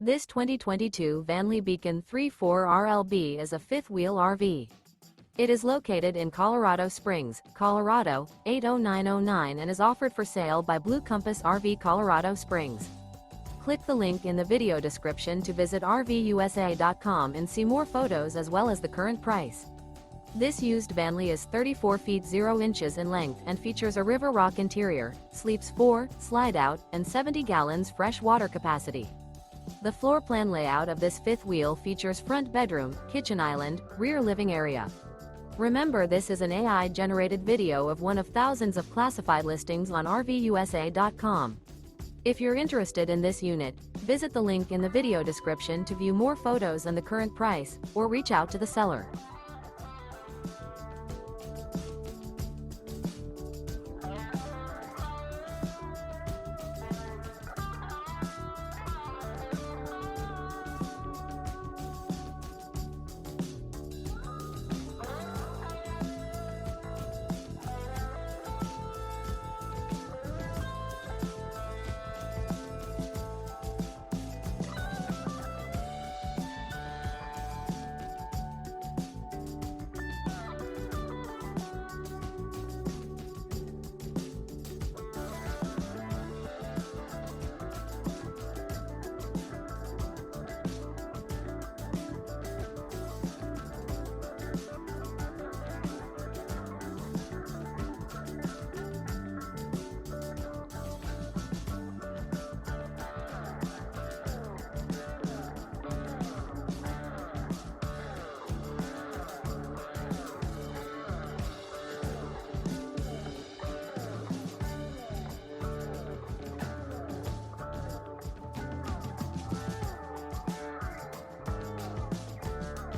This 2022 Vanleigh Beacon 34RLB is a fifth-wheel RV. It is located in Colorado Springs, Colorado, 80909 and is offered for sale by Blue Compass RV Colorado Springs. Click the link in the video description to visit RVUSA.com and see more photos as well as the current price. This used Vanleigh is 34 feet 0 inches in length and features a river rock interior, sleeps 4, slide-out, and 70 gallons fresh water capacity. The floor plan layout of this fifth wheel features front bedroom, kitchen island, rear living area. Remember, this is an AI-generated video of one of thousands of classified listings on RVUSA.com. If you're interested in this unit, visit the link in the video description to view more photos and the current price, or reach out to the seller.